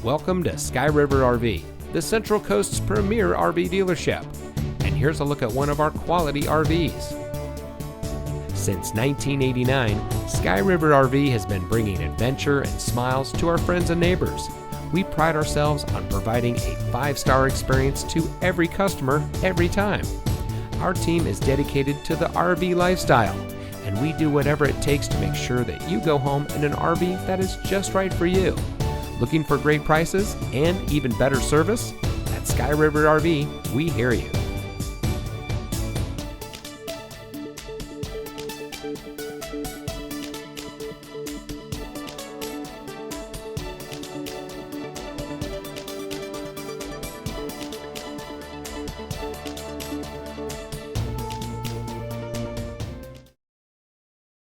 Welcome to Sky River RV, the Central Coast's premier RV dealership. And here's a look at one of our quality RVs. Since 1989, Sky River RV has been bringing adventure and smiles to our friends and neighbors. We pride ourselves on providing a 5-star experience to every customer every time. Our team is dedicated to the RV lifestyle, and we do whatever it takes to make sure that you go home in an RV that is just right for you. Looking for great prices and even better service? At Sky River RV, we hear you.